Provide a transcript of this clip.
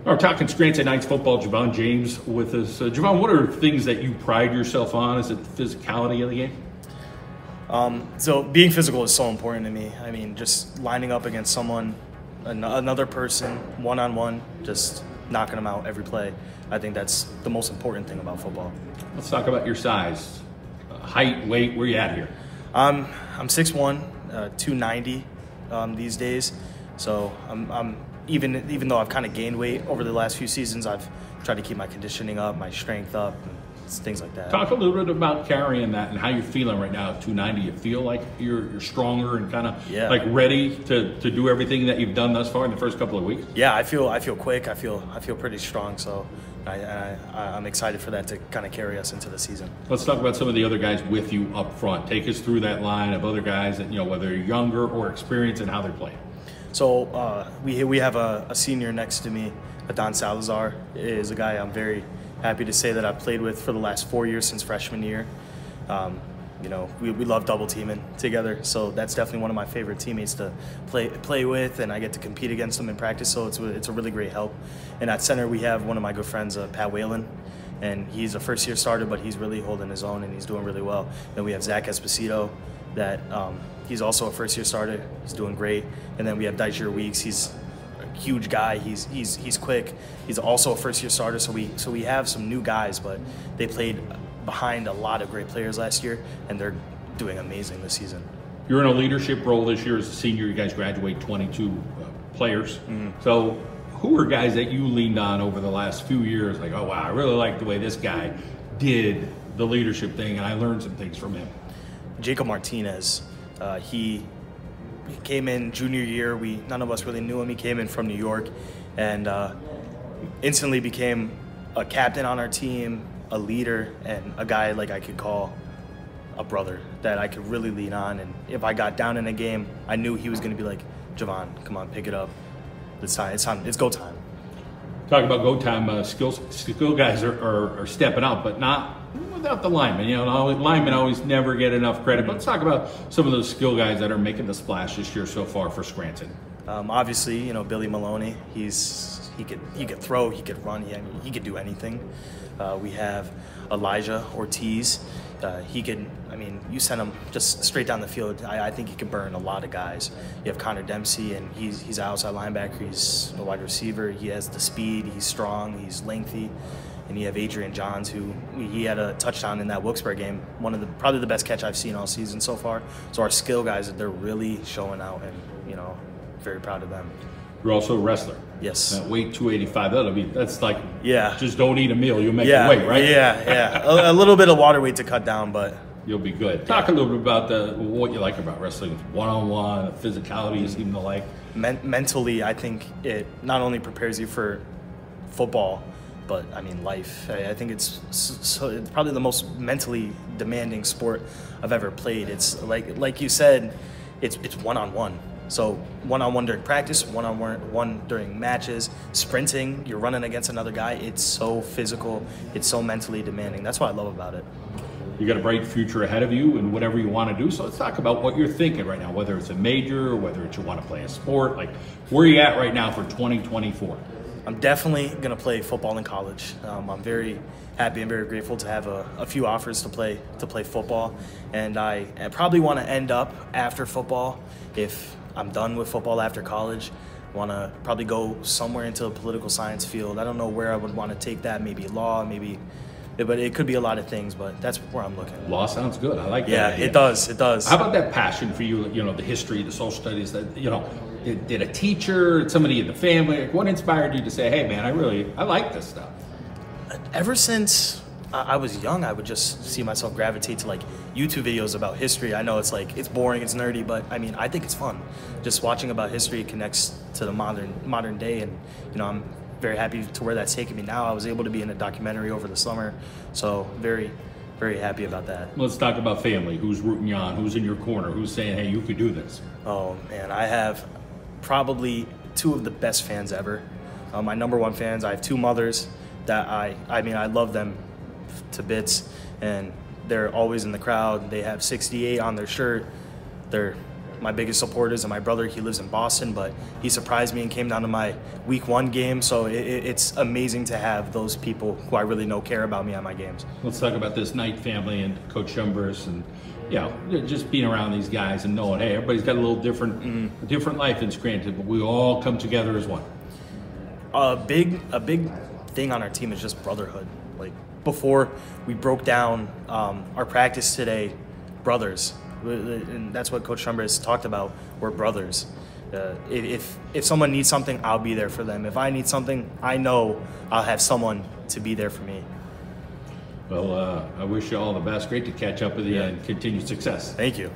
We're talking Scranton Knights football. Javon James with us. Javon, what are things that you pride yourself on? Is it the physicality of the game? So being physical is so important to me. I mean, just lining up against someone, another person, one-on-one, just knocking them out every play. I think that's the most important thing about football. Let's talk about your size, height, weight. Where you at here? I'm 6'1", 290 these days. So I'm even though I've kind of gained weight over the last few seasons, I've tried to keep my conditioning up, my strength up, and things like that. Talk a little bit about carrying that and how you're feeling right now at 290. You feel like you're stronger and kind of like ready to do everything that you've done thus far in the first couple of weeks? Yeah, I feel quick. I feel pretty strong. So I'm excited for that to kind of carry us into the season. Let's talk about some of the other guys with you up front. Take us through that line of other guys that, whether you're younger or experienced, and how they're playing. So we have a senior next to me, Don Salazar, is a guy I'm very happy to say that I've played with for the last 4 years since freshman year. We love double teaming together, so that's definitely one of my favorite teammates to play with, and I get to compete against them in practice, so it's a really great help. And at center we have one of my good friends, Pat Whalen, and he's a first-year starter, but he's really holding his own and he's doing really well. Then we have Zach Esposito, that he's also a first-year starter. He's doing great. And then we have Daijir Weeks. He's a huge guy. He's quick. He's also a first-year starter. So we have some new guys, but they played behind a lot of great players last year, and they're doing amazing this season. You're in a leadership role this year as a senior. You guys graduate 22 players. So who are guys that you leaned on over the last few years? Like, oh wow, I really like the way this guy did the leadership thing, and I learned some things from him. Jacob Martinez, he came in junior year. None of us really knew him. He came in from New York, and instantly became a captain on our team, a leader, and a guy like I could call a brother that I could really lean on. And if I got down in a game, I knew he was going to be like, Javon, come on, pick it up. It's time. It's go time. Talk about go time. Skill guys are stepping out, but not without the linemen. Linemen always never get enough credit. But let's talk about some of those skill guys that are making the splash this year so far for Scranton. Obviously, Billy Maloney. He could throw, he could run, he could do anything. We have Elijah Ortiz. You send him just straight down the field. I think he can burn a lot of guys. You have Connor Dempsey, and he's an outside linebacker. He's a wide receiver. He has the speed. He's strong. He's lengthy. And you have Adrian Johns, who he had a touchdown in that Wilkes-Barre game. Probably the best catch I've seen all season so far. So our skill guys, they're really showing out, and very proud of them. You're also a wrestler. Yes. Weight 285. That's like, yeah. Just don't eat a meal. You'll make your weight, right? Yeah. A little bit of water weight to cut down, but you'll be good. Talk a little bit about what you like about wrestling. One-on-one, physicality you seem to like. Mentally, I think it not only prepares you for football, but life. I think it's probably the most mentally demanding sport I've ever played. It's like you said, it's one-on-one. So one-on-one during practice, one-on-one during matches, sprinting, you're running against another guy. It's so physical. It's so mentally demanding. That's what I love about it. You got a bright future ahead of you and whatever you want to do. So let's talk about what you're thinking right now, whether it's a major or whether it's you want to play a sport. Like, where are you at right now for 2024? I'm definitely going to play football in college. I'm very happy and very grateful to have a few offers to play football. And I probably want to end up after football, if I'm done with football after college, want to probably go somewhere into the political science field. I don't know where I would want to take that, maybe law, but it could be a lot of things, but that's where I'm looking. Law sounds good. I like that. Yeah, it does. How about that passion for you, the history, the social studies, that, did a teacher, somebody in the family, like, what inspired you to say, hey man, I like this stuff? Ever since I was young, I would just see myself gravitate to like YouTube videos about history. I know it's boring, it's nerdy, but I think it's fun. Just watching about history connects to the modern day, and I'm very happy to where that's taken me now. I was able to be in a documentary over the summer, so very, very happy about that. Let's talk about family. Who's rooting you on? Who's in your corner? Who's saying, hey, you could do this? Oh man, I have probably two of the best fans ever. My number one fans. I have two mothers that I love them to bits, and they're always in the crowd. They have 68 on their shirt. They're my biggest supporters, and my brother, he lives in Boston, but he surprised me and came down to my week 1 game. So it's amazing to have those people who I really know care about me at my games. Let's talk about this Knight family and Coach Chambers, and just being around these guys and knowing, hey, everybody's got a little different life in Scranton, but we all come together as one. A big thing on our team is just brotherhood. Like, before we broke down our practice today, brothers, and that's what Coach Chambers talked about. We're brothers. If someone needs something, I'll be there for them. If I need something, I know I'll have someone to be there for me. Well, I wish you all the best. Great to catch up with you, and continued success. Thank you.